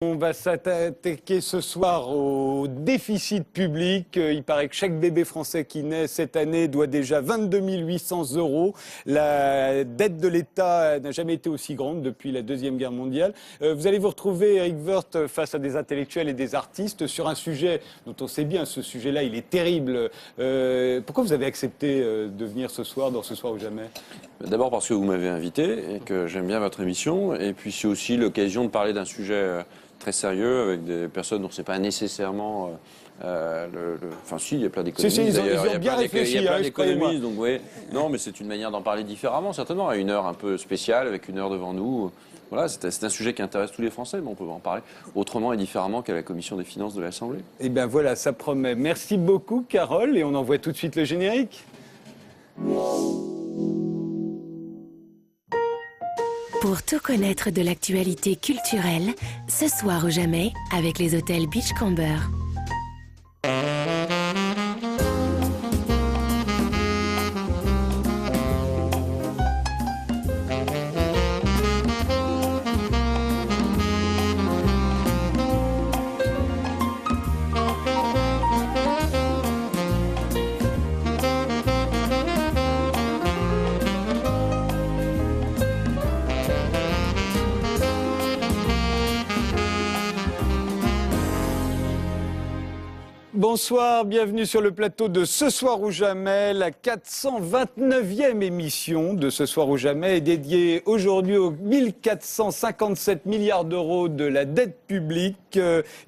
On va s'attaquer ce soir au déficit public. Il paraît que chaque bébé français qui naît cette année doit déjà 22 800 €. La dette de l'État n'a jamais été aussi grande depuis la Deuxième Guerre mondiale. Vous allez vous retrouver, Éric Woerth, face à des intellectuels et des artistes sur un sujet dont on sait bien, ce sujet-là, il est terrible. Pourquoi vous avez accepté de venir ce soir, dans Ce soir ou jamais ? D'abord parce que vous m'avez invité et que j'aime bien votre émission. Et puis c'est aussi l'occasion de parler d'un sujet très sérieux avec des personnes dont c'est pas nécessairement enfin si, il y a plein d'économistes. Ils ont bien réfléchi, il y a plein d'économistes, donc oui. Non, mais c'est une manière d'en parler différemment, certainement, à une heure un peu spéciale, avec une heure devant nous. Voilà, c'est un sujet qui intéresse tous les Français, mais on peut en parler autrement et différemment qu'à la Commission des finances de l'Assemblée. Eh bien voilà, ça promet. Merci beaucoup, Carole, et on envoie tout de suite le générique. Pour tout connaître de l'actualité culturelle, Ce soir ou jamais avec les hôtels Beachcomber. Bonsoir, bienvenue sur le plateau de Ce soir ou jamais. La 429e émission de Ce soir ou jamais est dédiée aujourd'hui aux 1457 milliards d'euros de la dette publique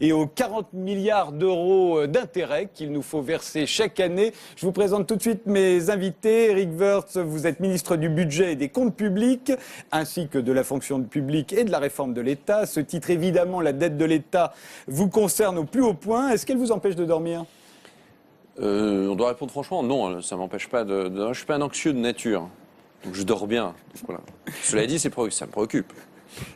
et aux 40 milliards d'euros d'intérêts qu'il nous faut verser chaque année. Je vous présente tout de suite mes invités. Éric Woerth, vous êtes ministre du Budget et des Comptes publics, ainsi que de la fonction publique et de la réforme de l'État. Ce titre, évidemment, la dette de l'État, vous concerne au plus haut point. Est-ce qu'elle vous empêche de dormir ? On doit répondre franchement, non, ça m'empêche pas de... Je suis pas un anxieux de nature, donc je dors bien. Donc voilà. Cela dit, ça me préoccupe.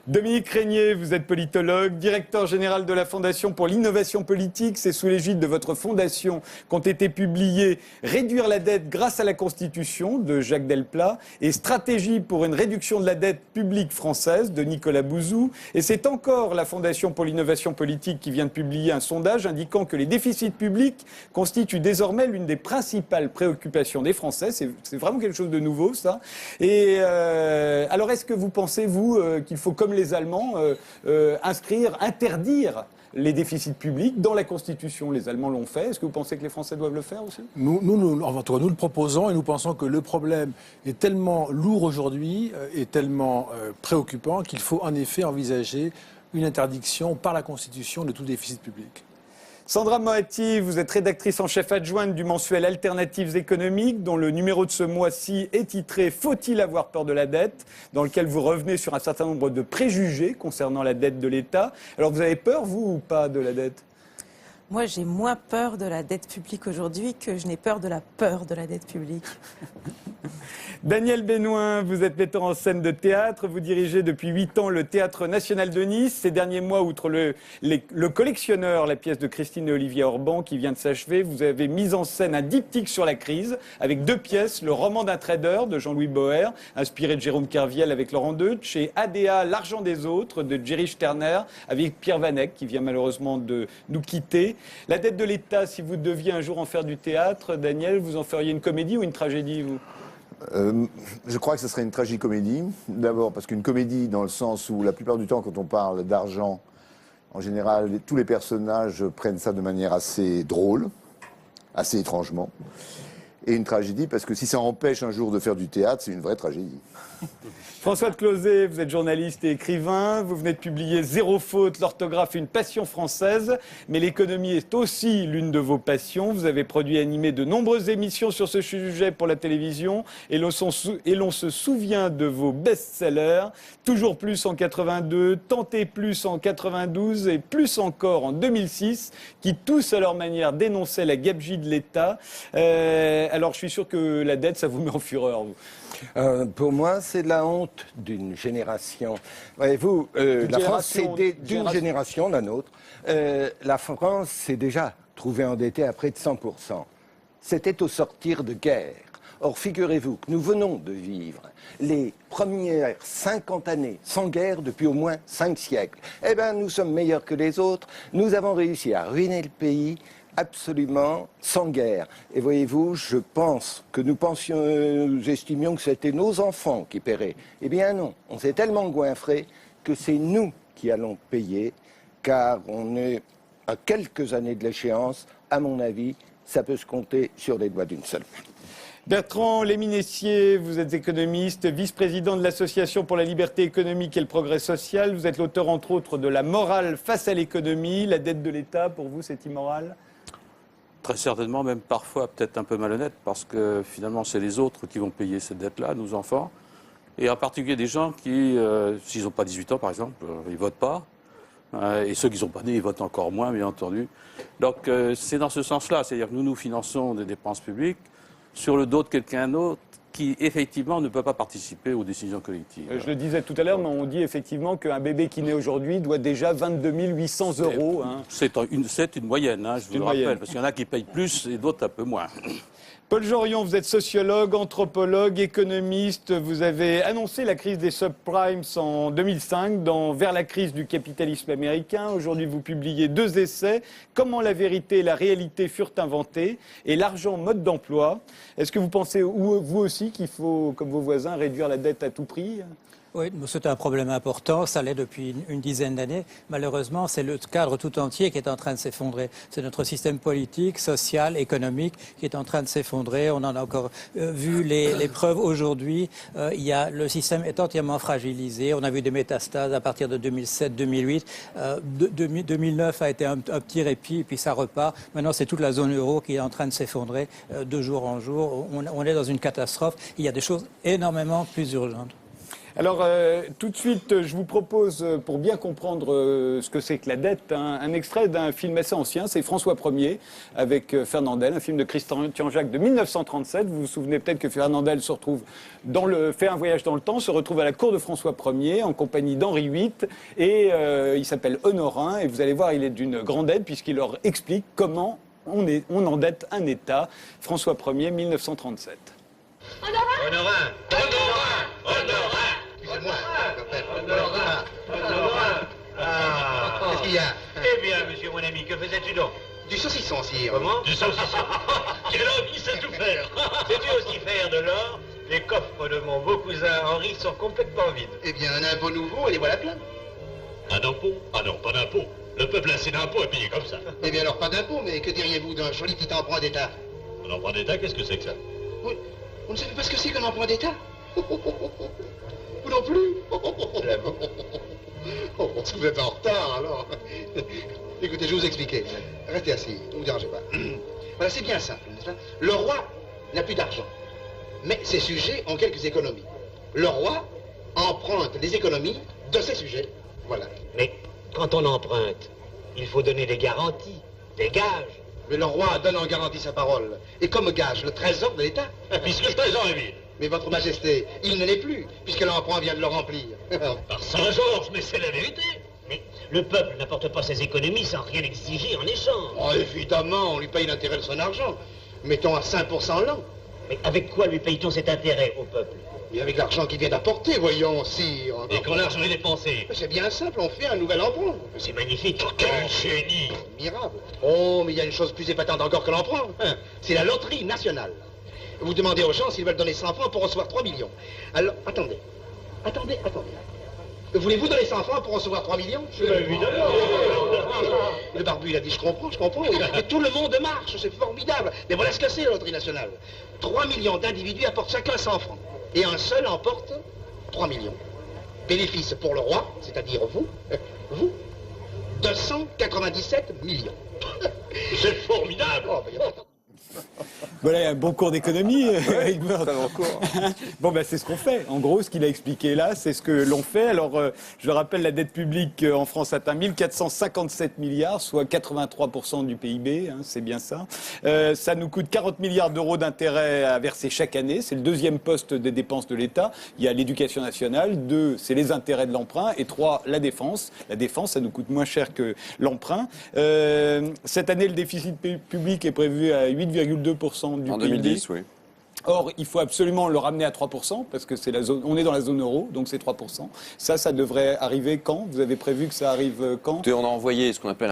Dominique Régnier, vous êtes politologue, directeur général de la Fondation pour l'innovation politique. C'est sous l'égide de votre fondation qu'ont été publiés Réduire la dette grâce à la Constitution de Jacques Delplat et Stratégie pour une réduction de la dette publique française de Nicolas Bouzou. Et c'est encore la Fondation pour l'innovation politique qui vient de publier un sondage indiquant que les déficits publics constituent désormais l'une des principales préoccupations des Français. C'est vraiment quelque chose de nouveau, ça. Et alors, est-ce que vous pensez, vous, qu'il faut, comme les Allemands, interdire les déficits publics dans la Constitution? Les Allemands l'ont fait. Est-ce que vous pensez que les Français doivent le faire aussi? Nous le proposons et nous pensons que le problème est tellement lourd aujourd'hui et tellement préoccupant qu'il faut en effet envisager une interdiction par la Constitution de tout déficit public. Sandra Moatti, vous êtes rédactrice en chef adjointe du mensuel Alternatives économiques, dont le numéro de ce mois-ci est titré « Faut-il avoir peur de la dette ?», dans lequel vous revenez sur un certain nombre de préjugés concernant la dette de l'État. Alors vous avez peur, vous, ou pas, de la dette ? Moi, j'ai moins peur de la dette publique aujourd'hui que je n'ai peur de la dette publique. Daniel Bénouin, vous êtes metteur en scène de théâtre. Vous dirigez depuis 8 ans le Théâtre National de Nice. Ces derniers mois, outre le Collectionneur, la pièce de Christine et Olivier Orban qui vient de s'achever, vous avez mis en scène un diptyque sur la crise avec 2 pièces. Le roman d'un trader de Jean-Louis Boer, inspiré de Jérôme Kerviel avec Laurent Deutsch, et ADA, l'argent des autres de Jerry Sterner avec Pierre Vanek qui vient malheureusement de nous quitter. La dette de l'État, si vous deviez un jour en faire du théâtre, Daniel, vous en feriez une comédie ou une tragédie, vous ? Je crois que ce serait une tragicomédie. D'abord parce qu'une comédie, dans le sens où la plupart du temps, quand on parle d'argent, en général, tous les personnages prennent ça de manière assez drôle, assez étrangement. Et une tragédie parce que si ça empêche un jour de faire du théâtre, c'est une vraie tragédie. François de Closet, vous êtes journaliste et écrivain. Vous venez de publier Zéro faute, l'orthographe, une passion française. Mais l'économie est aussi l'une de vos passions. Vous avez produit et animé de nombreuses émissions sur ce sujet pour la télévision. Et l'on se souvient de vos best-sellers. Toujours plus en 82, Tenter plus en 92 et plus encore en 2006, qui tous à leur manière dénonçaient la gabegie de l'État. Alors je suis sûr que la dette, ça vous met en fureur, vous. Pour moi, c'est de la honte d'une génération. Voyez-vous, la France, c'est d'une génération, la nôtre. La France s'est déjà trouvée endettée à près de 100%. C'était au sortir de guerre. Or, figurez-vous que nous venons de vivre les premières 50 années sans guerre depuis au moins 5 siècles. Eh bien, nous sommes meilleurs que les autres. Nous avons réussi à ruiner le pays absolument sans guerre. Et voyez-vous, je pense que nous estimions que c'était nos enfants qui paieraient. Eh bien non, on s'est tellement goinfré que c'est nous qui allons payer, car on est à quelques années de l'échéance. À mon avis, ça peut se compter sur les doigts d'une seule main. Bertrand Léminessier, vous êtes économiste, vice-président de l'Association pour la liberté économique et le progrès social. Vous êtes l'auteur, entre autres, de La morale face à l'économie. La dette de l'État, pour vous, c'est immoral ? Très certainement, même parfois peut-être un peu malhonnête, parce que finalement, c'est les autres qui vont payer cette dette-là, nos enfants. Et en particulier des gens qui, s'ils n'ont pas 18 ans, par exemple, ils ne votent pas. Et ceux qui ne sont pas nés, ils votent encore moins, bien entendu. Donc, c'est dans ce sens-là. C'est-à-dire que nous finançons des dépenses publiques sur le dos de quelqu'un d'autre qui, effectivement, ne peut pas participer aux décisions collectives. Je le disais tout à l'heure, mais on dit effectivement qu'un bébé qui naît aujourd'hui doit déjà 22 800 €. Hein. C'est une moyenne, hein, je vous le rappelle, parce qu'il y en a qui payent plus et d'autres un peu moins. Paul Jorion, vous êtes sociologue, anthropologue, économiste. Vous avez annoncé la crise des subprimes en 2005 dans Vers la crise du capitalisme américain. Aujourd'hui, vous publiez 2 essais, Comment la vérité et la réalité furent inventées et L'argent, mode d'emploi. Est-ce que vous pensez, vous aussi, qu'il faut, comme vos voisins, réduire la dette à tout prix ? Oui, c'est un problème important, ça l'est depuis une dizaine d'années. Malheureusement, c'est le cadre tout entier qui est en train de s'effondrer. C'est notre système politique, social, économique qui est en train de s'effondrer. On en a encore vu les preuves aujourd'hui. Le système est entièrement fragilisé. On a vu des métastases à partir de 2007-2008. 2009 a été un petit répit, et puis ça repart. Maintenant, c'est toute la zone euro qui est en train de s'effondrer de jour en jour. On est dans une catastrophe. Il y a des choses énormément plus urgentes. Alors, tout de suite, je vous propose, pour bien comprendre ce que c'est que la dette, un extrait d'un film assez ancien, c'est François Ier, avec Fernandel, un film de Christian Jacques de 1937. Vous vous souvenez peut-être que Fernandel se retrouve fait un voyage dans le temps, se retrouve à la cour de François Ier, en compagnie d'Henri VIII, et il s'appelle Honorin, et vous allez voir, il est d'une grande aide, puisqu'il leur explique comment on endette un État. François Ier, 1937. Honorin, qu'est-ce qu'il y a? Eh bien, monsieur mon ami, que faisais-tu donc? Du saucisson, sire. Comment? Du saucisson. Quel homme qui sait tout faire. Sais-tu aussi faire de l'or? Les coffres de mon beau cousin Henri sont complètement vides. Eh bien, un impôt nouveau et les voilà pleins. Un impôt? Ah non, pas d'impôt. Le peuple a assez d'impôts à payer comme ça. Eh bien, alors pas d'impôt, mais que diriez-vous d'un joli petit emprunt d'État? Un emprunt d'État, qu'est-ce que c'est que ça? Oui, vous ne savez pas ce que c'est qu'un emprunt d'État? Vous non plus? Vous êtes en retard, alors. Écoutez, je vais vous expliquer. Restez assis, ne vous dérangez pas. Voilà, c'est bien simple, n'est-ce pas? Le roi n'a plus d'argent, mais ses sujets ont quelques économies. Le roi emprunte les économies de ses sujets. Voilà. Mais quand on emprunte, il faut donner des garanties, des gages. Mais le roi donne en garantie sa parole. Et comme gage, le trésor de l'État. Puisque le trésor est vide. Mais votre majesté, il ne l'est plus, puisque l'emprunt vient de le remplir. Par Saint-Georges, mais c'est la vérité. Mais le peuple n'apporte pas ses économies sans rien exiger en échange. Oh, évidemment, on lui paye l'intérêt de son argent. Mettons à 5% l'an. Mais avec quoi lui paye-t-on cet intérêt au peuple? Et avec l'argent qu'il vient d'apporter, voyons, sire. Et quand l'argent est dépensé? C'est bien simple, on fait un nouvel emprunt. C'est magnifique. Quel génie! Admirable. Oh, mais il y a une chose plus épatante encore que l'emprunt. Hein, c'est la loterie nationale. Vous demandez aux gens s'ils veulent donner 100 francs pour recevoir 3 millions. Alors, attendez. Voulez-vous donner 100 francs pour recevoir 3 millions? Évidemment. Le barbu, il a dit, je comprends. Et tout le monde marche, c'est formidable. Mais voilà ce que c'est, la loterie nationale. 3 millions d'individus apportent chacun 100 francs. Et un seul emporte 3 millions. Bénéfice pour le roi, c'est-à-dire vous, 297 millions. C'est formidable. Oh, ben, Voilà, un bon cours d'économie, Eric Woerth. Bon, ben, c'est ce qu'on fait. En gros, ce qu'il a expliqué là, c'est ce que l'on fait. Alors, je le rappelle, la dette publique en France atteint 1457 milliards, soit 83% du PIB, hein, c'est bien ça. Ça nous coûte 40 milliards d'euros d'intérêts à verser chaque année. C'est le deuxième poste des dépenses de l'État. Il y a l'éducation nationale. 2, c'est les intérêts de l'emprunt. Et 3, la défense. La défense, ça nous coûte moins cher que l'emprunt. Cette année, le déficit public est prévu à 8,2% du PIB. En 2010, oui. Or, il faut absolument le ramener à 3%, parce que on est dans la zone euro, donc c'est 3%. Ça devrait arriver quand? Vous avez prévu que ça arrive quand? On a envoyé ce qu'on appelle